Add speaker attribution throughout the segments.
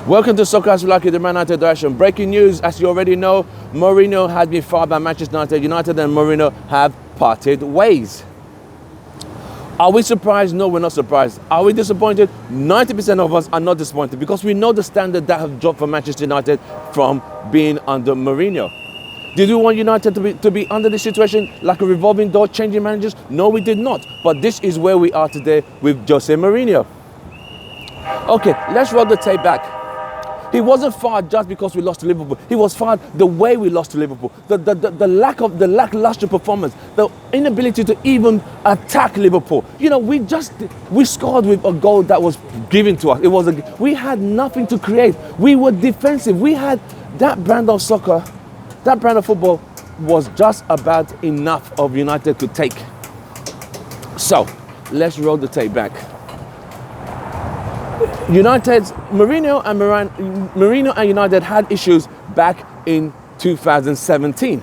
Speaker 1: Welcome to Soccer as We Like It, the Man United Direction. Breaking news, as you already know, Mourinho has been fired by Manchester United. United and Mourinho have parted ways. Are we surprised? No, we're not surprised. Are we disappointed? 90% of us are not disappointed because we know the standard that have dropped for Manchester United from being under Mourinho. Did we want United to be under this situation like a revolving door, changing managers? No, we did not. But this is where we are today with Jose Mourinho. Okay, let's roll the tape back. He wasn't fired just because we lost to Liverpool. He was fired the way we lost to Liverpool. The lackluster performance, the inability to even attack Liverpool. You know, we scored with a goal that was given to us. We had nothing to create. We were defensive. We had that brand of soccer, that brand of football was just about enough of United to take. So, let's roll the tape back. Mourinho and United had issues back in 2017.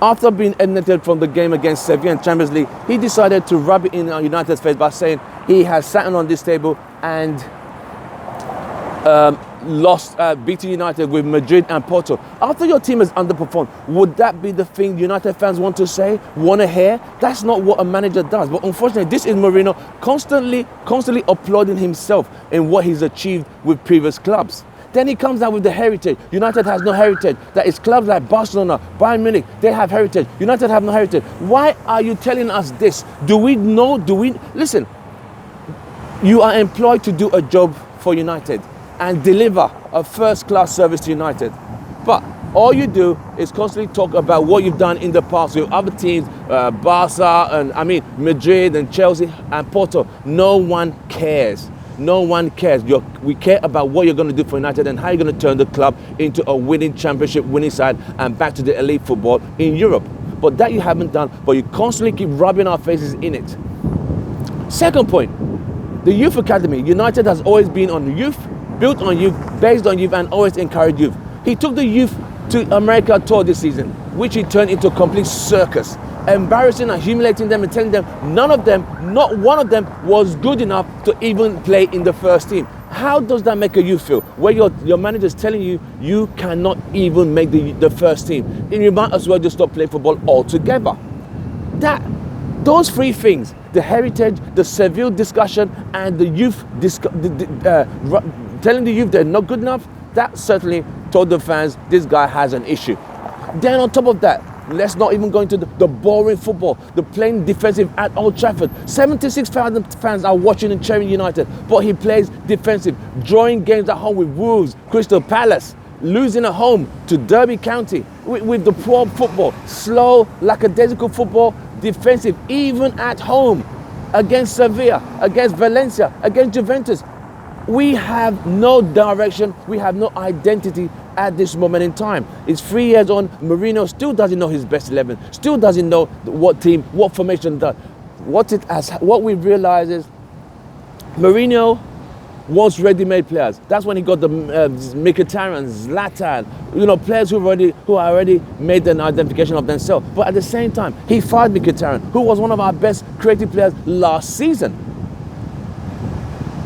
Speaker 1: After being eliminated from the game against Sevilla in Champions League, he decided to rub it in United's face by saying he has sat on this table and beating United with Madrid and Porto. After your team has underperformed, would that be the thing United fans want to say, want to hear? That's not what a manager does. But unfortunately, this is Mourinho constantly applauding himself in what he's achieved with previous clubs. Then he comes out with the heritage. United has no heritage. That is clubs like Barcelona, Bayern Munich, they have heritage. United have no heritage. Why are you telling us this? Listen, you are employed to do a job for United and deliver a first-class service to United. But all you do is constantly talk about what you've done in the past with other teams, Madrid and Chelsea and Porto. No one cares. No one cares. We care about what you're going to do for United and how you're going to turn the club into a winning championship, winning side and back to the elite football in Europe. But that you haven't done, but you constantly keep rubbing our faces in it. Second point, the youth academy. United has always been on youth, built on youth, based on youth, and always encouraged youth. He took the youth to America tour this season, which he turned into a complete circus, embarrassing and humiliating them and telling them not one of them was good enough to even play in the first team. How does that make a youth feel? Where your manager is telling you you cannot even make the first team, and you might as well just stop playing football altogether. Those three things, the heritage, the Seville discussion, and the youth telling the youth they're not good enough, that certainly told the fans this guy has an issue. Then on top of that, let's not even go into the boring football, the playing defensive at Old Trafford. 76,000 fans are watching and cheering United, but he plays defensive, drawing games at home with Wolves, Crystal Palace, losing at home to Derby County with the poor football, slow, lackadaisical football, defensive, even at home against Sevilla, against Valencia, against Juventus. We have no direction, we have no identity at this moment in time. It's 3 years on, Mourinho still doesn't know his best 11, still doesn't know what team, what formation does. What we realize is Mourinho wants ready-made players. That's when he got the Mkhitaryan, Zlatan, players who already made an identification of themselves. But at the same time, he fired Mkhitaryan, who was one of our best creative players last season.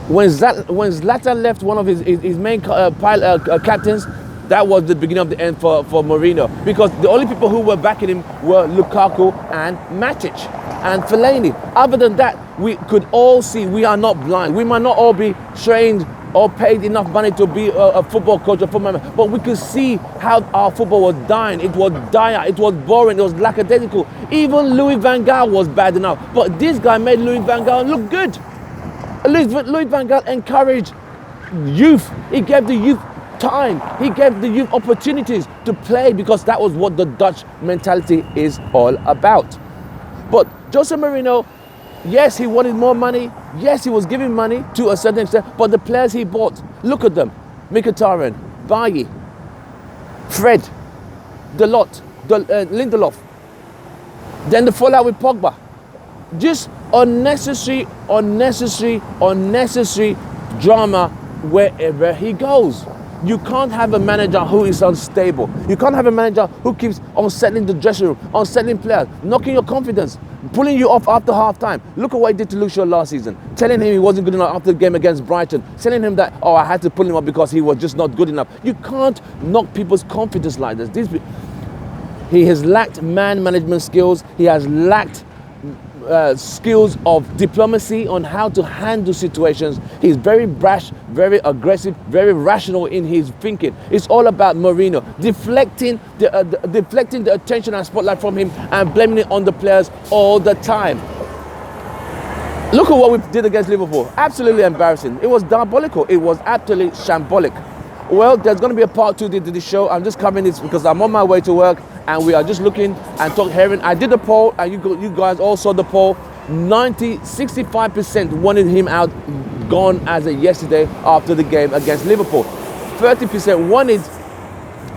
Speaker 1: When Zlatan left, one of his main captains, that was the beginning of the end for Mourinho, because the only people who were backing him were Lukaku and Matic and Fellaini. Other than that, we could all see we are not blind. We might not all be trained or paid enough money to be a football coach or football manager, but we could see how our football was dying. It was dire, it was boring, it was lackadaisical. Even Louis van Gaal was bad enough, but this guy made Louis van Gaal look good. Louis van Gaal encouraged youth. He gave the youth time. He gave the youth opportunities to play, because that was what the Dutch mentality is all about. But Jose Mourinho, yes, he wanted more money. Yes, he was giving money to a certain extent, but the players he bought, look at them. Mkhitaryan, Bailly, Fred, Lindelof. Then the fallout with Pogba. Just unnecessary drama wherever he goes. You can't have a manager who is unstable. You can't have a manager who keeps unsettling the dressing room, unsettling players, knocking your confidence. pulling you off after half time. Look at what he did to Lucio last season, telling him he wasn't good enough after the game against Brighton, telling him that, oh, I had to pull him up because he was just not good enough. You can't knock people's confidence like this. He has lacked man management skills. He has lacked skills of diplomacy on how to handle situations. He's very brash, very aggressive, very rational in his thinking. It's all about Mourinho deflecting the attention and spotlight from him and blaming it on the players all the time. Look at what we did against Liverpool. Absolutely embarrassing. It was diabolical. It was absolutely shambolic. Well, there's going to be a part 2 to this show. I'm just covering this because I'm on my way to work and we are just looking and hearing. I did a poll and you guys all saw the poll. 65% wanted him out, gone as of yesterday after the game against Liverpool. 30% wanted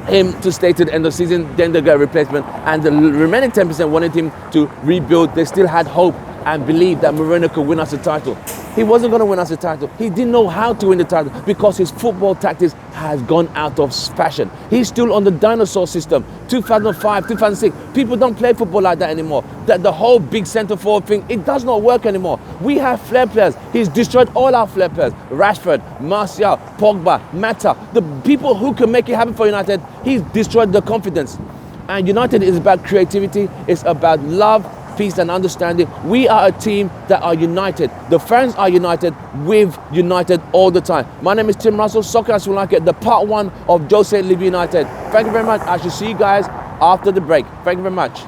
Speaker 1: him to stay to the end of the season, then they get a replacement. And the remaining 10% wanted him to rebuild. They still had hope and believed that Mourinho could win us the title. He wasn't going to win us the title. He didn't know how to win the title because his football tactics has gone out of fashion. He's still on the dinosaur system, 2005, 2006. People don't play football like that anymore. The whole big centre forward thing, it does not work anymore. We have flair players. He's destroyed all our flair players. Rashford, Martial, Pogba, Mata, the people who can make it happen for United, he's destroyed the confidence. And United is about creativity. It's about love, peace and understanding. We are a team that are united. The fans are united with United all the time. My name is Tim Russell, Soccer As We Like It, the part 1 of jOSE Live United. Thank you very much. I shall see you guys after the break. Thank you very much.